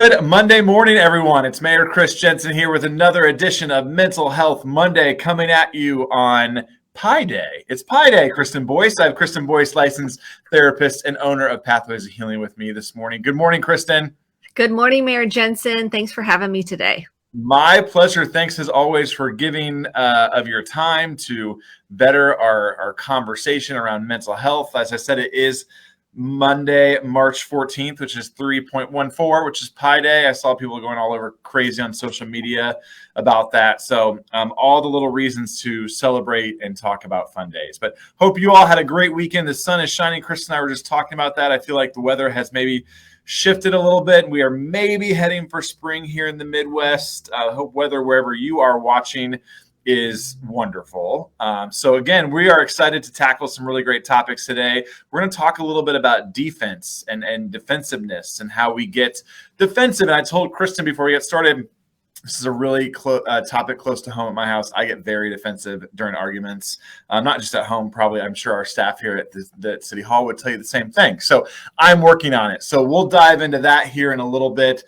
Good Monday morning, everyone. It's Mayor Chris Jenson here with another edition of Mental Health Monday coming at you on Pi Day. It's Pi Day, Kristen Boice. I have Kristen Boice, licensed therapist and owner of Pathways of Healing with me this morning. Good morning, Kristen. Good morning, Mayor Jenson. Thanks for having me today. My pleasure. Thanks as always for giving of your time to better our conversation around mental health. As I said, it is Monday, March 14th, which is 3.14, which is Pi Day. I saw people going all over crazy on social media about that. So all the little reasons to celebrate and talk about fun days. But hope you all had a great weekend. The sun is shining. Chris and I were just talking about that. I feel like the weather has maybe shifted a little bit. We are maybe heading for spring here in the Midwest. Hope weather wherever you are watching is wonderful. So again, we are excited to tackle some really great topics today. We're going to talk a little bit about defense and defensiveness and how we get defensive. And I told Kristen before we get started, this is a really topic close to home at my house. I get very defensive during arguments, not just at home. Probably, I'm sure our staff here at the City Hall would tell you the same thing. So I'm working on it. So we'll dive into that here in a little bit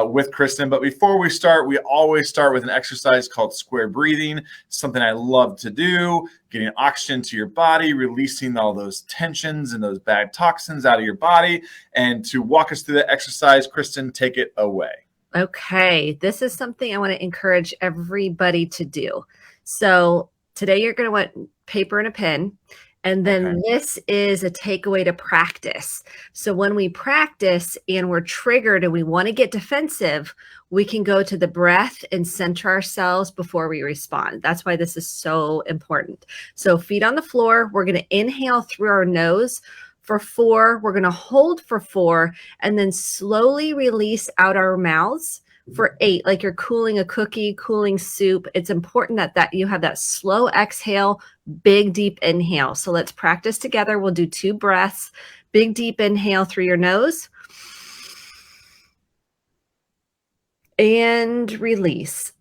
with Kristen. But before we start, we always start with an exercise called square breathing, something I love to do, getting oxygen to your body, releasing all those tensions and those bad toxins out of your body. And to walk us through that exercise, Kristen, take it away. Okay, this is something I want to encourage everybody to do. So today you're going to want paper and a pen. And then This is a takeaway to practice. So when we practice and we're triggered and we want to get defensive, we can go to the breath and center ourselves before we respond. That's why this is so important. So feet on the floor, we're going to inhale through our nose for 4. We're going to hold for 4 and then slowly release out our mouths for 8, like you're cooling a cookie, cooling soup. It's important that you have that slow exhale, big, deep inhale. So let's practice together. We'll do 2 breaths. Big, deep inhale through your nose and release.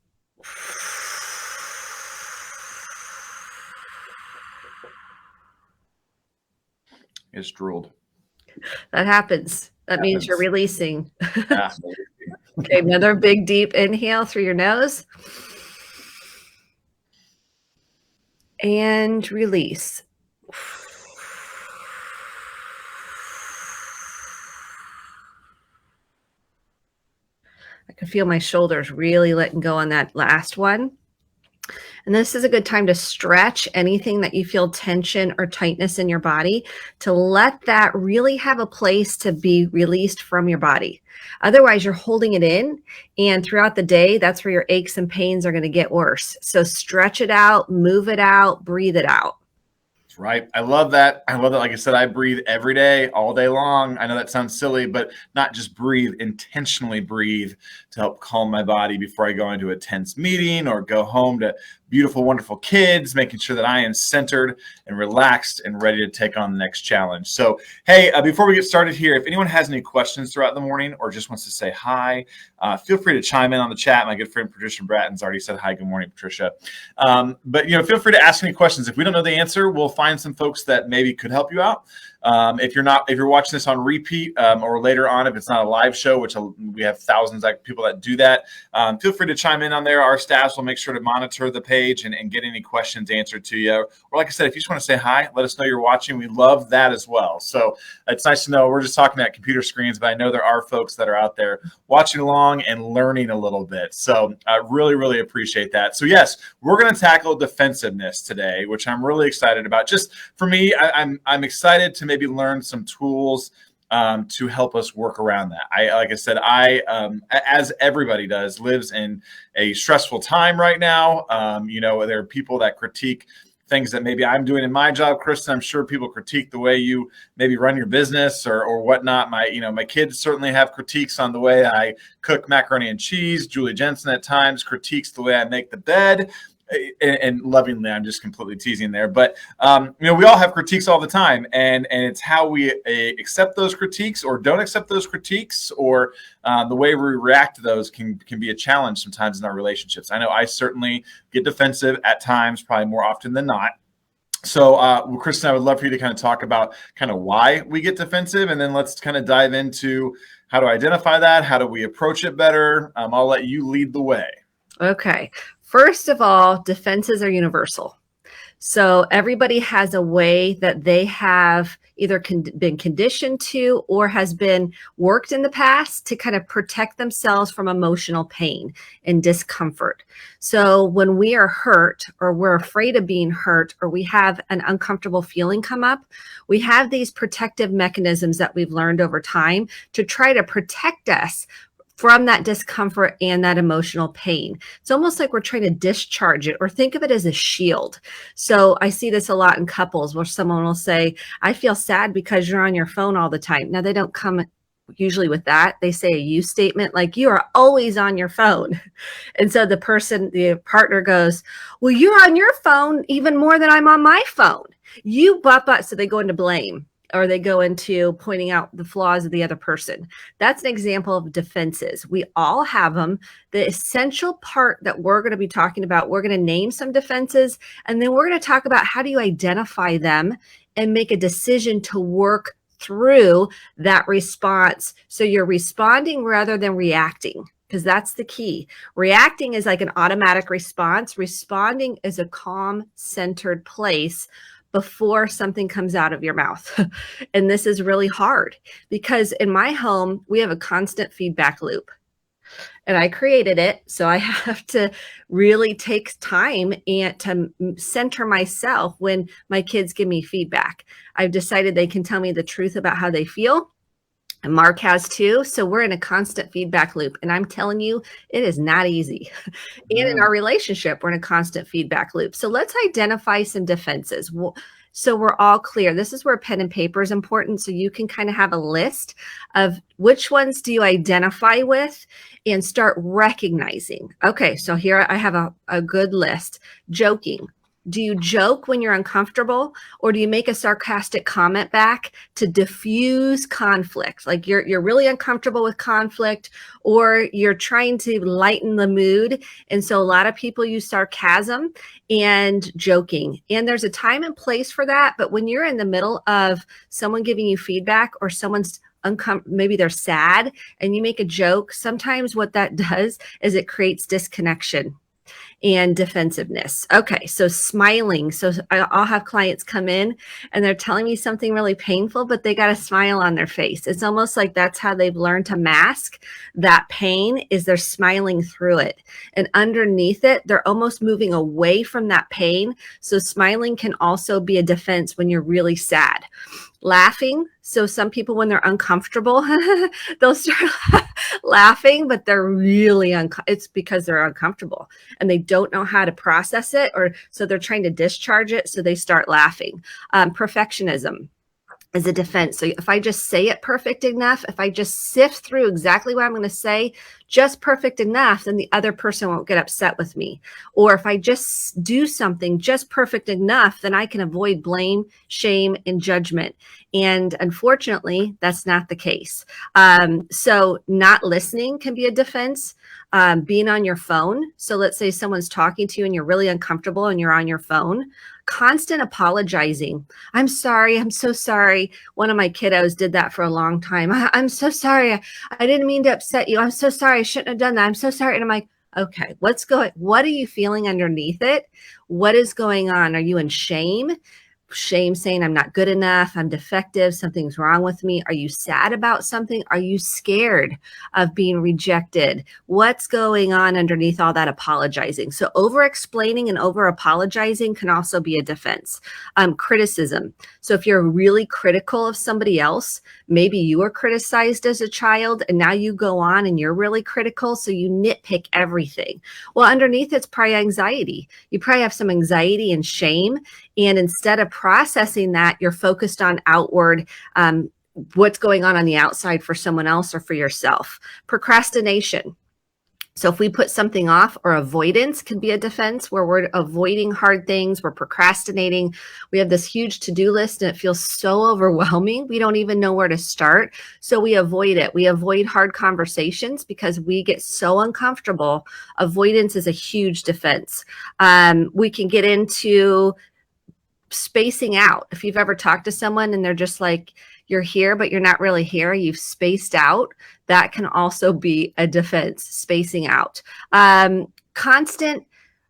It's drooled. That happens. That means you're releasing. Okay, another big deep inhale through your nose. And release. I can feel my shoulders really letting go on that last one. And this is a good time to stretch anything that you feel tension or tightness in your body, to let that really have a place to be released from your body. Otherwise, you're holding it in, and throughout the day, that's where your aches and pains are going to get worse. So stretch it out, move it out, breathe it out. Right. I love that. I love that. Like I said, I breathe every day, all day long. I know that sounds silly, but not just breathe, intentionally breathe to help calm my body before I go into a tense meeting or go home to beautiful, wonderful kids, making sure that I am centered and relaxed and ready to take on the next challenge. So, hey, before we get started here, if anyone has any questions throughout the morning or just wants to say hi, feel free to chime in on the chat. My good friend Patricia Bratton's already said hi. Good morning, Patricia. But feel free to ask any questions. If we don't know the answer, we'll find some folks that maybe could help you out. If you're watching this on repeat or later on, if it's not a live show, which we have thousands of people that do that, feel free to chime in on there. Our staffs will make sure to monitor the page and get any questions answered to you. Or like I said, if you just want to say hi, let us know you're watching. We love that as well. So it's nice to know we're just talking at computer screens, but I know there are folks that are out there watching along and learning a little bit. So I really, really appreciate that. So yes, we're going to tackle defensiveness today, which I'm really excited about. Just for me, I'm excited to maybe learn some tools to help us work around that. Like I said, as everybody does, lives in a stressful time right now. There are people that critique things that maybe I'm doing in my job, Kristen. I'm sure people critique the way you maybe run your business or whatnot. My kids certainly have critiques on the way I cook macaroni and cheese. Julie Jenson at times critiques the way I make the bed. And lovingly, I'm just completely teasing there. But, we all have critiques all the time. And it's how we accept those critiques or don't accept those critiques, or the way we react to those can be a challenge sometimes in our relationships. I know I certainly get defensive at times, probably more often than not. So, well, Kristen, I would love for you to kind of talk about kind of why we get defensive, and then let's kind of dive into how to identify that. How do we approach it better? I'll let you lead the way. Okay. First of all, defenses are universal. So everybody has a way that they have either been conditioned to or has been worked in the past to kind of protect themselves from emotional pain and discomfort. So when we are hurt or we're afraid of being hurt or we have an uncomfortable feeling come up, we have these protective mechanisms that we've learned over time to try to protect us from that discomfort and that emotional pain. It's almost like we're trying to discharge it, or think of it as a shield. So I see this a lot in couples where someone will say, I feel sad because you're on your phone all the time. Now, they don't come usually with that. They say a you statement like, you are always on your phone. And so the partner goes, well, you're on your phone even more than I'm on my phone. So they go into blame, or they go into pointing out the flaws of the other person. That's an example of defenses. We all have them. The essential part that we're going to be talking about, we're going to name some defenses, and then we're going to talk about how do you identify them and make a decision to work through that response. So you're responding rather than reacting, because that's the key. Reacting is like an automatic response. Responding is a calm, centered place before something comes out of your mouth. And this is really hard because in my home, we have a constant feedback loop. And I created it, so I have to really take time and to center myself when my kids give me feedback. I've decided they can tell me the truth about how they feel. And Mark has too. So we're in a constant feedback loop. And I'm telling you, it is not easy. And in our relationship, we're in a constant feedback loop. So let's identify some defenses. So we're all clear. This is where pen and paper is important. So you can kind of have a list of which ones do you identify with and start recognizing. Okay, so here I have a good list. Joking. Do you joke when you're uncomfortable, or do you make a sarcastic comment back to diffuse conflict? Like you're really uncomfortable with conflict, or you're trying to lighten the mood. And so a lot of people use sarcasm and joking. And there's a time and place for that. But when you're in the middle of someone giving you feedback, or someone's maybe they're sad and you make a joke, sometimes what that does is it creates disconnection and defensiveness. Okay, so smiling. So I'll have clients come in and they're telling me something really painful, but they got a smile on their face. It's almost like that's how they've learned to mask that pain, is they're smiling through it. And underneath it, they're almost moving away from that pain. So smiling can also be a defense when you're really sad. Laughing. So some people, when they're uncomfortable, they'll start laughing, but they're really it's because they're uncomfortable and they don't know how to process it, or so they're trying to discharge it. So they start laughing. Perfectionism is a defense. So if I just say it perfect enough, if I just sift through exactly what I'm going to say, just perfect enough, then the other person won't get upset with me. Or if I just do something just perfect enough, then I can avoid blame, shame, and judgment. And unfortunately, that's not the case. So not listening can be a defense. Being on your phone. So let's say someone's talking to you and you're really uncomfortable and you're on your phone. Constant apologizing. I'm sorry. I'm so sorry. One of my kiddos did that for a long time. I'm so sorry. I didn't mean to upset you. I'm so sorry. I shouldn't have done that. I'm so sorry. And I'm like, okay, what are you feeling underneath it? What is going on? Are you in shame? Shame, saying I'm not good enough, I'm defective, something's wrong with me. Are you sad about something? Are you scared of being rejected? What's going on underneath all that apologizing? So over explaining and over apologizing can also be a defense. Criticism. So if you're really critical of somebody else, maybe you were criticized as a child and now you go on and you're really critical, so you nitpick everything. Well, underneath it's probably anxiety. You probably have some anxiety and shame, and instead of processing that, you're focused on outward, what's going on the outside for someone else or for yourself. Procrastination. So if we put something off, or avoidance can be a defense, where we're avoiding hard things, we're procrastinating. We have this huge to-do list and it feels so overwhelming. We don't even know where to start. So we avoid it. We avoid hard conversations because we get so uncomfortable. Avoidance is a huge defense. We can get into spacing out. If you've ever talked to someone and they're just like, you're here, but you're not really here, you've spaced out, that can also be a defense, spacing out. Constant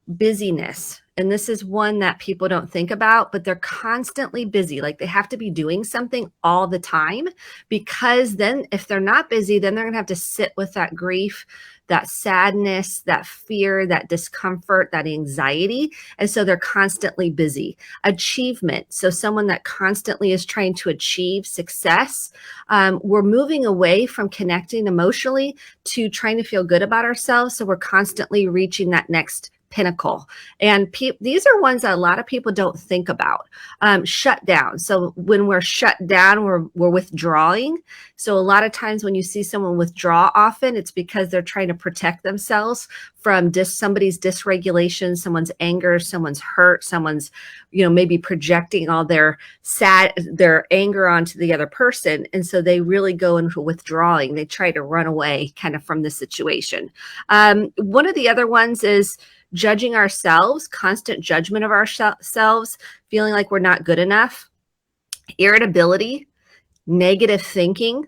busyness. And this is one that people don't think about, but they're constantly busy. Like they have to be doing something all the time, because then if they're not busy, then they're going to have to sit with that grief, that sadness, that fear, that discomfort, that anxiety. And so they're constantly busy. Achievement. So someone that constantly is trying to achieve success. We're moving away from connecting emotionally to trying to feel good about ourselves. So we're constantly reaching that next pinnacle. And these are ones that a lot of people don't think about. Shut down. So when we're shut down, we're withdrawing. So a lot of times when you see someone withdraw often, it's because they're trying to protect themselves from somebody's dysregulation, someone's anger, someone's hurt, someone's, maybe projecting all their anger onto the other person. And so they really go into withdrawing. They try to run away kind of from the situation. One of the other ones is judging ourselves, constant judgment of ourselves, feeling like we're not good enough, irritability, negative thinking,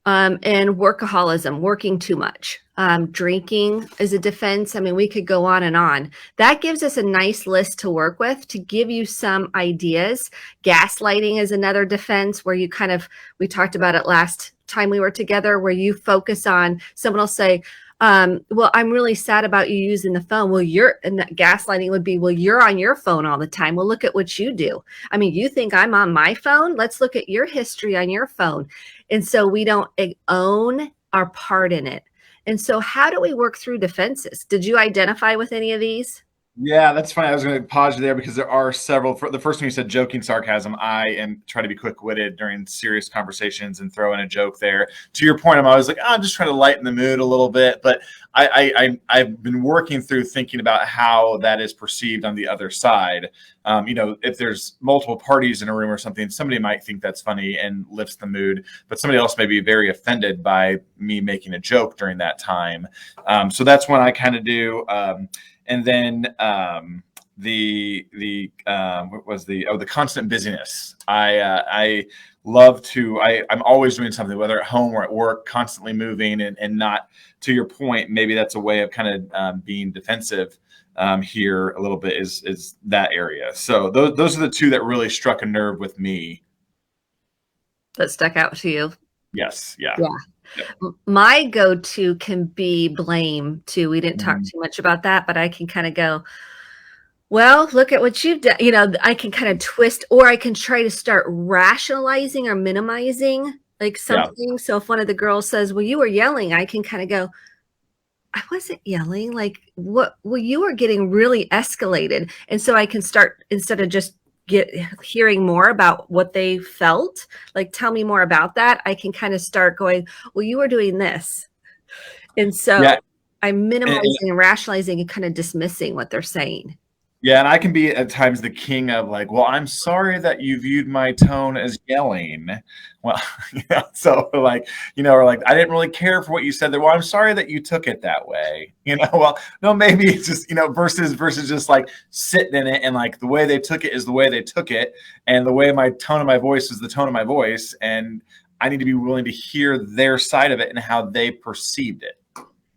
and workaholism, working too much. Drinking is a defense. I mean, we could go on and on. That gives us a nice list to work with to give you some ideas. Gaslighting is another defense where we talked about it last time we were together, where you focus on, someone will say, well, I'm really sad about you using the phone. Well, and that gaslighting would be, well, you're on your phone all the time. Well, look at what you do. I mean, you think I'm on my phone? Let's look at your history on your phone. And so we don't own our part in it. And so how do we work through defenses? Did you identify with any of these? Yeah, that's funny. I was going to pause you there because there are several. The first one you said, joking sarcasm. I try to be quick-witted during serious conversations and throw in a joke there. To your point, I'm always like, I'm just trying to lighten the mood a little bit. But I've been working through thinking about how that is perceived on the other side. If there's multiple parties in a room or something, somebody might think that's funny and lifts the mood, but somebody else may be very offended by me making a joke during that time. So that's one I kind of do. And then what was the constant busyness. I'm always doing something, whether at home or at work, constantly moving and not, to your point, maybe that's a way of kind of being defensive here a little bit is that area. So those are the two that really struck a nerve with me. That stuck out to you? Yes. Yeah. Yep. My go-to can be blame too. We didn't talk too much about that, but I can kind of go, well, look at what you've done. I can kind of twist, or I can try to start rationalizing or minimizing like something. Yeah. So if one of the girls says, well, you were yelling, I can kind of go, I wasn't yelling. Like, what? Well, you were getting really escalated. And so I can start, instead of just hearing more about what they felt, like, tell me more about that, I can kind of start going, well, you were doing this. And so I'm minimizing and rationalizing and kind of dismissing what they're saying. Yeah, and I can be at times the king of like, well, I'm sorry that you viewed my tone as yelling. Well, so like, or like, I didn't really care for what you said there. Well, I'm sorry that you took it that way. Well, no, maybe it's just, versus just like sitting in it and like the way they took it is the way they took it. And the way my tone of my voice is the tone of my voice. And I need to be willing to hear their side of it and how they perceived it.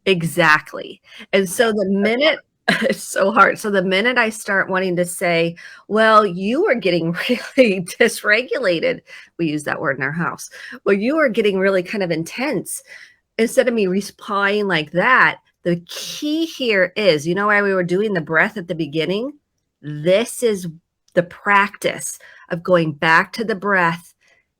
Exactly. And so the minute, it's so hard. So the minute I start wanting to say, well, you are getting really dysregulated. We use that word in our house. Well, you are getting really kind of intense. Instead of me replying like that, the key here is, why we were doing the breath at the beginning? This is the practice of going back to the breath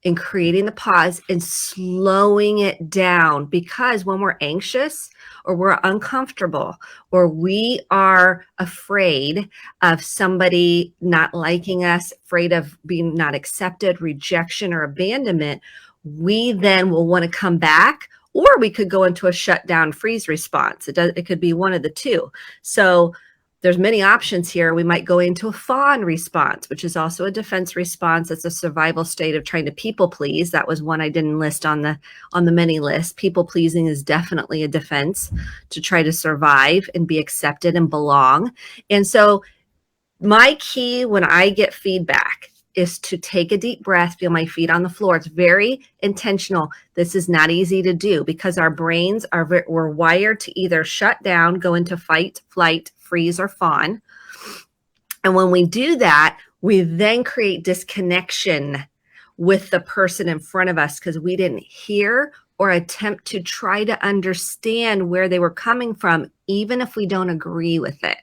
and creating the pause and slowing it down. Because when we're anxious or we're uncomfortable or we are afraid of somebody not liking us, afraid of being not accepted, rejection, or abandonment, we then will want to come back, or we could go into a shutdown freeze response. It could be one of the two. So there's many options here. We might go into a fawn response, which is also a defense response. It's a survival state of trying to people please. That was one I didn't list on the many list. People pleasing is definitely a defense to try to survive and be accepted and belong. And so My key when I get feedback is to take a deep breath, feel my feet on the floor. It's very intentional. This is not easy to do because our brains we're wired to either shut down, go into fight, flight, freeze, or fawn. And when we do that, we then create disconnection with the person in front of us because we didn't hear or attempt to try to understand where they were coming from, even if we don't agree with it.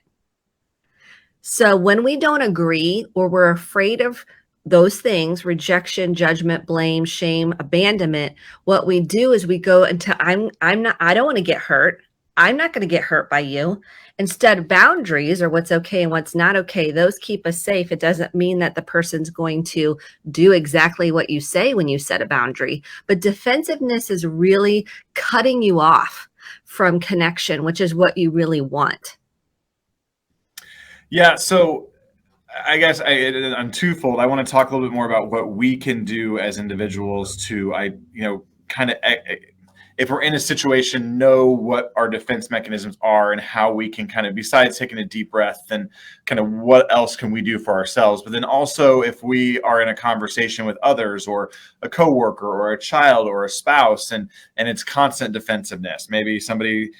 So when we don't agree or we're afraid of those things, rejection, judgment, blame, shame, abandonment, what we do is we go into I don't want to get hurt. I'm not going to get hurt by you. Instead, boundaries or what's okay and what's not okay, those keep us safe. It doesn't mean that the person's going to do exactly what you say when you set a boundary. But defensiveness is really cutting you off from connection, which is what you really want. Yeah. So I guess I'm twofold. I want to talk a little bit more about what we can do as individuals to, kind of, if we're in a situation, know what our defense mechanisms are and how we can kind of, besides taking a deep breath, then kind of what else can we do for ourselves? But then also if we are in a conversation with others or a coworker or a child or a spouse and it's constant defensiveness, maybe somebody,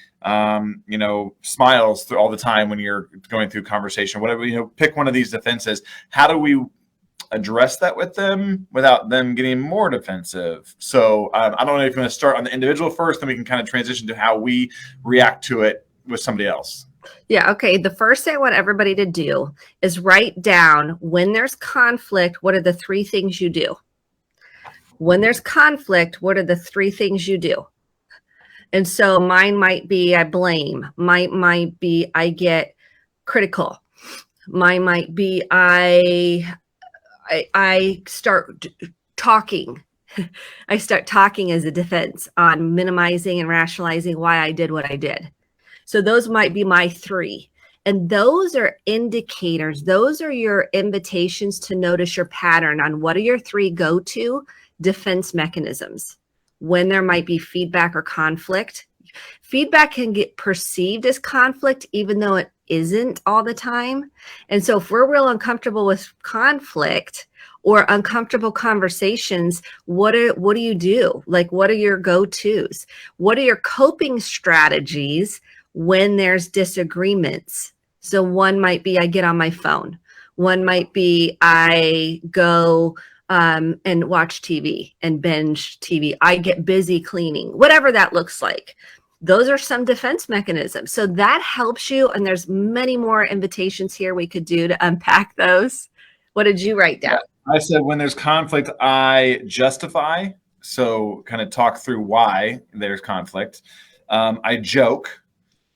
smiles through all the time when you're going through conversation, whatever, pick one of these defenses. How do we address that with them without them getting more defensive? So I don't know if you want to start on the individual first, then we can kind of transition to how we react to it with somebody else. Yeah. Okay. The first thing I want everybody to do is write down when there's conflict, what are the 3 things you do? When there's conflict, what are the 3 things you do? And so mine might be I blame, might be I get critical, mine might be I start talking. I start talking as a defense on minimizing and rationalizing why I did what I did. So those might be my 3. And those are indicators. Those are your invitations to notice your pattern on what are your 3 go-to defense mechanisms when there might be feedback or conflict. Feedback can get perceived as conflict, even though it isn't all the time. And so if we're real uncomfortable with conflict or uncomfortable conversations, what do you do? Like, what are your go-tos? What are your coping strategies when there's disagreements? So one might be I get on my phone. One might be I go and watch TV and binge TV. I get busy cleaning, whatever that looks like. Those are some defense mechanisms. So that helps you. And there's many more invitations here we could do to unpack those. What did you write down? I said when there's conflict, I justify. So kind of talk through why there's conflict. I joke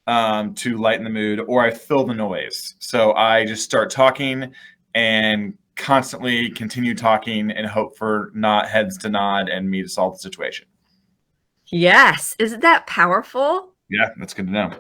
to lighten the mood, or I fill the noise. So I just start talking and constantly continue talking and hope for not heads to nod and me to solve the situation. Yes. Isn't that powerful? Yeah, that's good to know.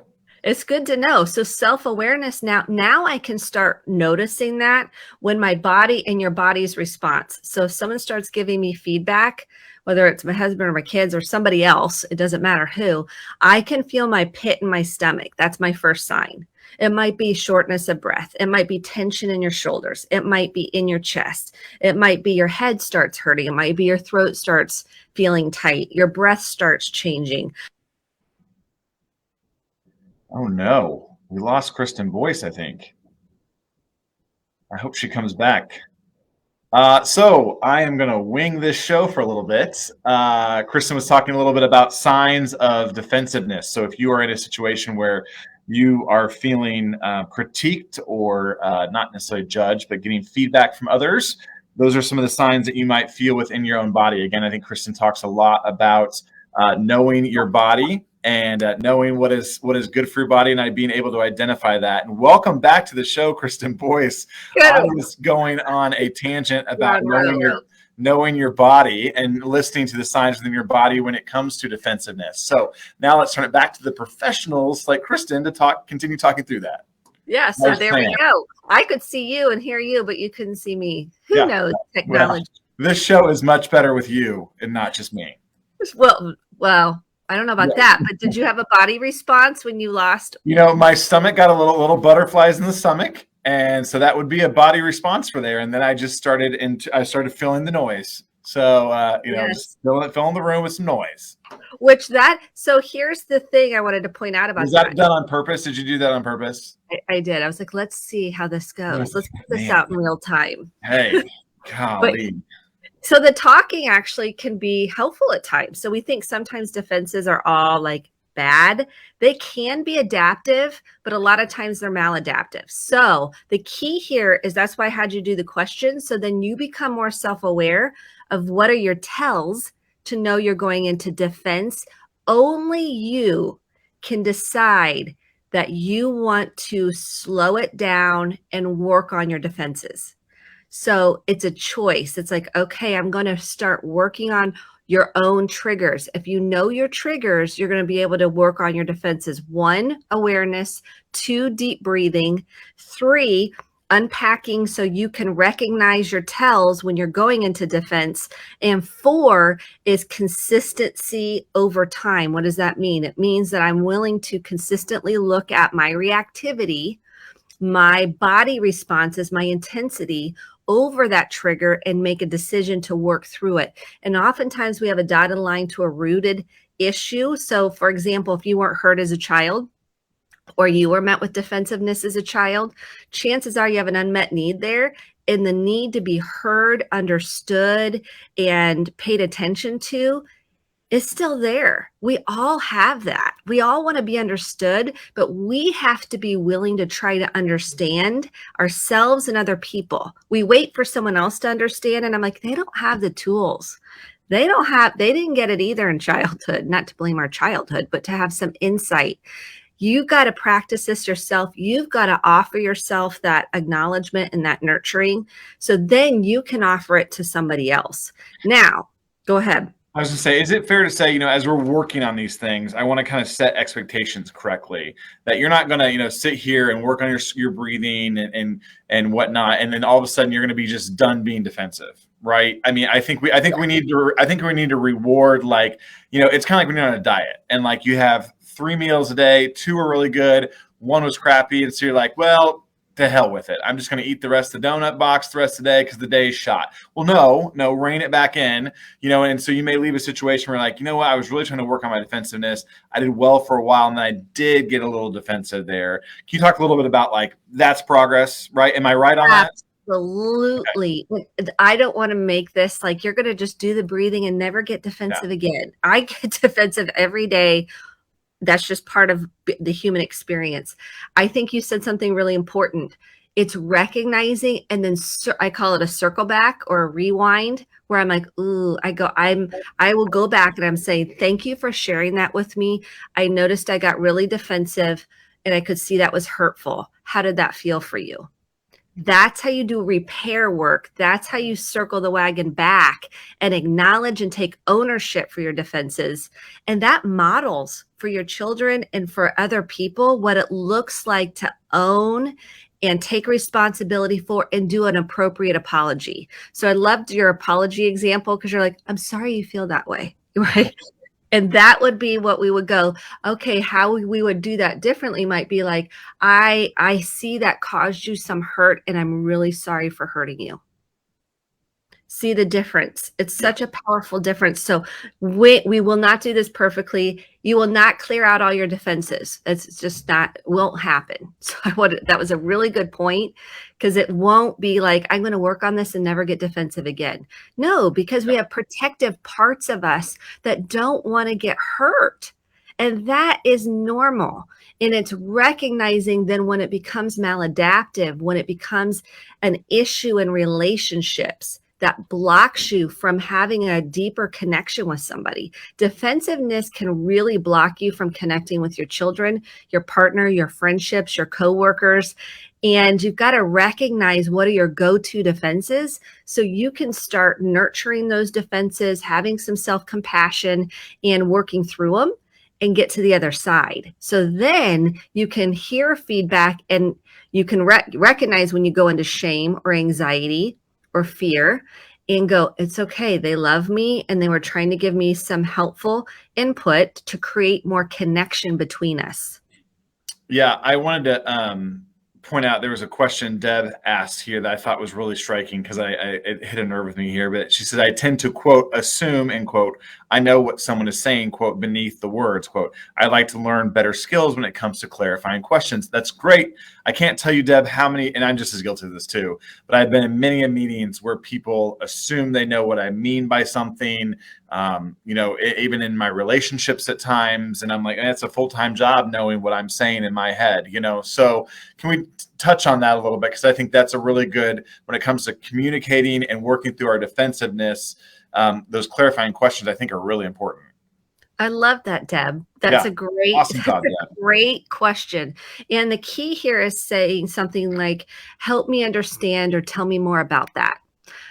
It's good to know. So self-awareness now I can start noticing that when my body and your body's response. So if someone starts giving me feedback, whether it's my husband or my kids or somebody else, it doesn't matter who, I can feel my pit in my stomach. That's my first sign. It might be shortness of breath. It might be tension in your shoulders. It might be in your chest. It might be your head starts hurting. It might be your throat starts feeling tight. Your breath starts changing. Oh no, we lost Kristen Boice, I think. I hope she comes back. So I am going to wing this show for a little bit. Kristen was talking a little bit about signs of defensiveness. So if you are in a situation where you are feeling critiqued or not necessarily judged, but getting feedback from others, those are some of the signs that you might feel within your own body. Again, I think Kristen talks a lot about knowing your body and knowing what is good for your body and being able to identify that. And welcome back to the show, Kristen Boice. I was going on a tangent about knowing your body and listening to the signs within your body when it comes to defensiveness. So now let's turn it back to the professionals like Kristen to continue talking through that. Yeah, so there we go. I could see you and hear you, but you couldn't see me. Who knows technology? Well, this show is much better with you and not just me. Well, I don't know about that, but did you have a body response when you lost? My stomach got a little butterflies in the stomach. And so that would be a body response for there. And then I just I started filling the noise. So, just filling the room with some noise. So here's the thing I wanted to point out about Was that done on purpose? Did you do that on purpose? I did. I was like, let's see how this goes. Let's put this out in real time. Hey, golly. So the talking actually can be helpful at times. So we think sometimes defenses are all like bad. They can be adaptive, but a lot of times they're maladaptive. So the key here is that's why I had you do the questions. So then you become more self-aware of what are your tells to know you're going into defense. Only you can decide that you want to slow it down and work on your defenses. So it's a choice. It's like, okay, I'm going to start working on your own triggers. If you know your triggers, you're going to be able to work on your defenses. 1, awareness. 2, deep breathing. 3, unpacking so you can recognize your tells when you're going into defense. And 4 is consistency over time. What does that mean? It means that I'm willing to consistently look at my reactivity, my body responses, my intensity over that trigger and make a decision to work through it. And oftentimes we have a dotted line to a rooted issue. So for example, if you weren't hurt as a child or you were met with defensiveness as a child, chances are you have an unmet need there, and the need to be heard, understood, and paid attention to is still there. We all have that. We all want to be understood, but we have to be willing to try to understand ourselves and other people. We wait for someone else to understand, and I'm like, they don't have the tools. They didn't get it either in childhood, not to blame our childhood, but to have some insight. You got to practice this yourself. You've got to offer yourself that acknowledgement and that nurturing. So then you can offer it to somebody else. Now, go ahead. I was going to say, is it fair to say, as we're working on these things, I want to kind of set expectations correctly, that you're not going to, sit here and work on your breathing and whatnot, and then all of a sudden you're going to be just done being defensive, right? I mean, I think we need to reward, like, it's kind of like when you're on a diet and like you have 3 meals a day, 2 are really good, 1 was crappy, and so you're like, well, to hell with it. I'm just going to eat the rest of the donut box the rest of the day because the day's shot. Well, no, rein it back in, and so you may leave a situation where like, what, I was really trying to work on my defensiveness. I did well for a while and then I did get a little defensive there. Can you talk a little bit about like, that's progress, right? Am I right on that? Absolutely. Okay. I don't want to make this like you're going to just do the breathing and never get defensive again. I get defensive every day. That's just part of the human experience. I think you said something really important. It's recognizing, and then I call it a circle back or a rewind, where I'm like, ooh, I will go back and I'm saying, thank you for sharing that with me. I noticed I got really defensive and I could see that was hurtful. How did that feel for you? That's how you do repair work. That's how you circle the wagon back and acknowledge and take ownership for your defenses. And that models for your children and for other people what it looks like to own and take responsibility for and do an appropriate apology. So I loved your apology example because you're like, I'm sorry you feel that way, right? And that would be what we would go, okay, how we would do that differently might be like, I see that caused you some hurt and I'm really sorry for hurting you. See the difference. It's such a powerful difference. So we will not do this perfectly. You will not clear out all your defenses. It's just won't happen. So that was a really good point, because it won't be like, I'm going to work on this and never get defensive again. No, because we have protective parts of us that don't want to get hurt. And that is normal. And it's recognizing then when it becomes maladaptive, when it becomes an issue in relationships, that blocks you from having a deeper connection with somebody. Defensiveness can really block you from connecting with your children, your partner, your friendships, your coworkers. And you've got to recognize what are your go-to defenses so you can start nurturing those defenses, having some self-compassion and working through them and get to the other side. So then you can hear feedback and you can recognize when you go into shame or anxiety or fear and go, it's okay. They love me and they were trying to give me some helpful input to create more connection between us. Yeah, I wanted to point out there was a question Deb asked here that I thought was really striking because it hit a nerve with me here. But she said, I tend to, quote, assume, end quote, I know what someone is saying, quote, beneath the words, quote. I like to learn better skills when it comes to clarifying questions. That's great. I can't tell you, Deb, how many, and I'm just as guilty of this too, but I've been in many meetings where people assume they know what I mean by something, even in my relationships at times. And I'm like, it's a full-time job knowing what I'm saying in my head, So can we touch on that a little bit? Because I think that's a really good, when it comes to communicating and working through our defensiveness, those clarifying questions I think are really important. I love that, Deb. That's a great, awesome thought, Deb. Great question. And the key here is saying something like, help me understand or tell me more about that.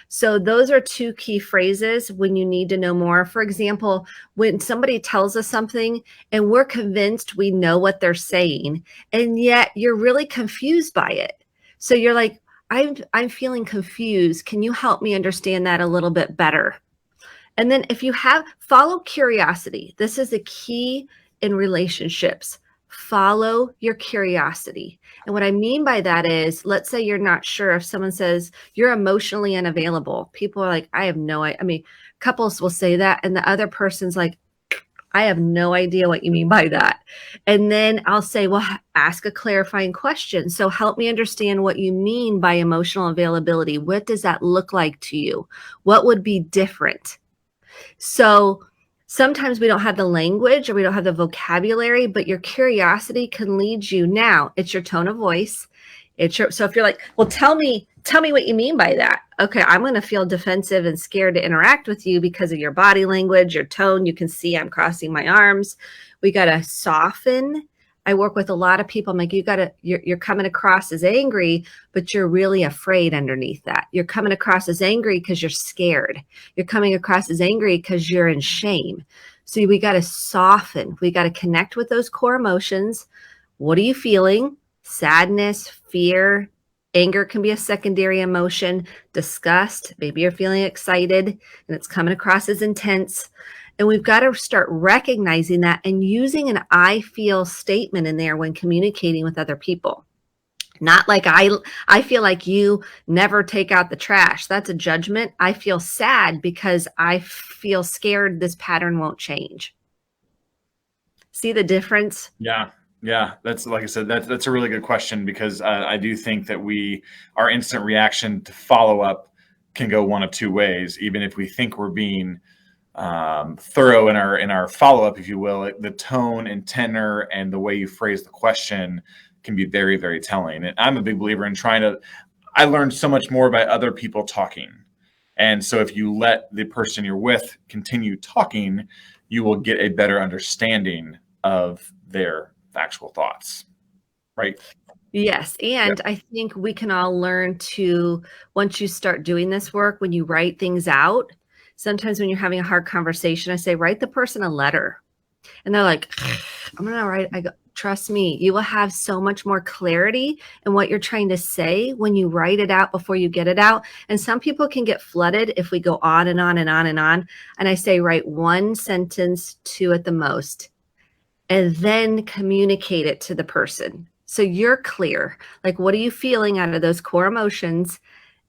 So those are two key phrases when you need to know more. For example, when somebody tells us something and we're convinced we know what they're saying, and yet you're really confused by it. So you're like, I'm feeling confused. Can you help me understand that a little bit better? And then if you follow curiosity, this is a key in relationships. Follow your curiosity. And what I mean by that is, let's say you're not sure if someone says you're emotionally unavailable. People are like, I have no idea. I mean, couples will say that, and the other person's like, I have no idea what you mean by that. And then I'll say, well, ask a clarifying question. So help me understand what you mean by emotional availability. What does that look like to you? What would be different? So sometimes we don't have the language or we don't have the vocabulary, but your curiosity can lead you. Now it's your tone of voice. So if you're like, well, tell me what you mean by that. Okay, I'm going to feel defensive and scared to interact with you because of your body language, your tone. You can see I'm crossing my arms. We got to soften. I work with a lot of people. I'm like, you're coming across as angry, but you're really afraid underneath that. You're coming across as angry because you're scared. You're coming across as angry because you're in shame. So we got to soften. We got to connect with those core emotions. What are you feeling? Sadness, fear, anger can be a secondary emotion. Disgust, maybe you're feeling excited and it's coming across as intense. And we've got to start recognizing that and using an I feel statement in there when communicating with other people. Not like I feel like you never take out the trash. That's a judgment. I feel sad because I feel scared this pattern won't change. See the difference? Yeah. That's, like I said, that's a really good question, because I do think that our instant reaction to follow up can go one of two ways. Even if we think we're being thorough in our follow-up, if you will, the tone and tenor and the way you phrase the question can be very, very telling. And I'm a big believer in I learned so much more by other people talking. And so if you let the person you're with continue talking, you will get a better understanding of their actual thoughts. Right? Yes. And I think we can all learn to, once you start doing this work, when you write things out, sometimes when you're having a hard conversation, I say, write the person a letter. And they're like, I'm going to write. I go, trust me, you will have so much more clarity in what you're trying to say when you write it out before you get it out. And some people can get flooded if we go on and on and on and on. And I say, write one sentence, two at the most, and then communicate it to the person. So you're clear. Like, what are you feeling out of those core emotions?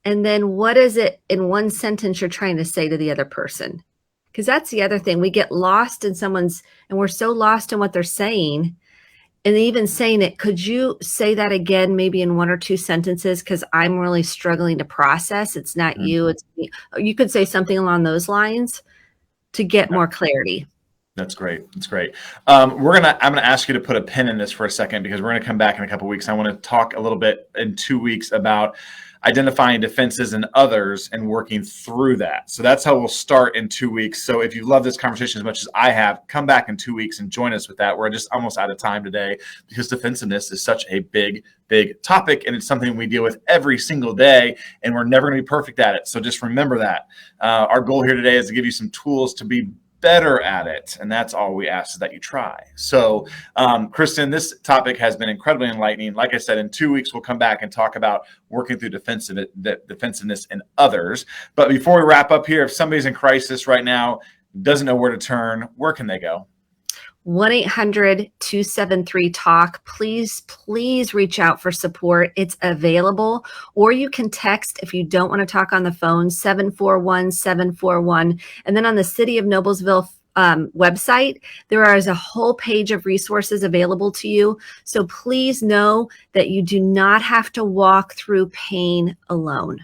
And then what is it in one sentence you're trying to say to the other person? Because that's the other thing. We get lost in and we're so lost in what they're saying. And even saying it, could you say that again, maybe in one or two sentences? Because I'm really struggling to process. It's not you, it's me. You could say something along those lines to get more clarity. That's great. That's great. I'm going to ask you to put a pin in this for a second, because we're going to come back in a couple of weeks. I want to talk a little bit in 2 weeks about identifying defenses in others and working through that. So that's how we'll start in 2 weeks. So if you love this conversation as much as I have, come back in 2 weeks and join us with that. We're just almost out of time today, because defensiveness is such a big topic, and it's something we deal with every single day, and we're never going to be perfect at it. So just remember that. Our goal here today is to give you some tools to be better at it, and that's all we ask, is that you try. So Kristen, this topic has been incredibly enlightening. Like I said, in 2 weeks we'll come back and talk about working through defensiveness in others. But before we wrap up here, if somebody's in crisis right now, doesn't know where to turn, where can they go? 1-800-273-TALK. Please reach out for support. It's available. Or you can text if you don't want to talk on the phone, 741-741. And then on the City of Noblesville website, there is a whole page of resources available to you. So please know that you do not have to walk through pain alone.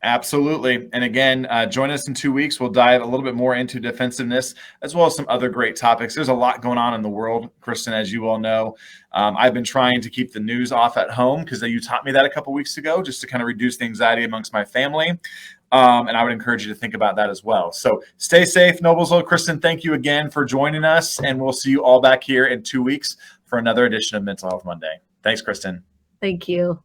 Absolutely. And again, join us in 2 weeks. We'll dive a little bit more into defensiveness, as well as some other great topics. There's a lot going on in the world, Kristen, as you all know. I've been trying to keep the news off at home because you taught me that a couple weeks ago, just to kind of reduce the anxiety amongst my family. And I would encourage you to think about that as well. So stay safe, Noblesville. Kristen, thank you again for joining us. And we'll see you all back here in 2 weeks for another edition of Mental Health Monday. Thanks, Kristen. Thank you.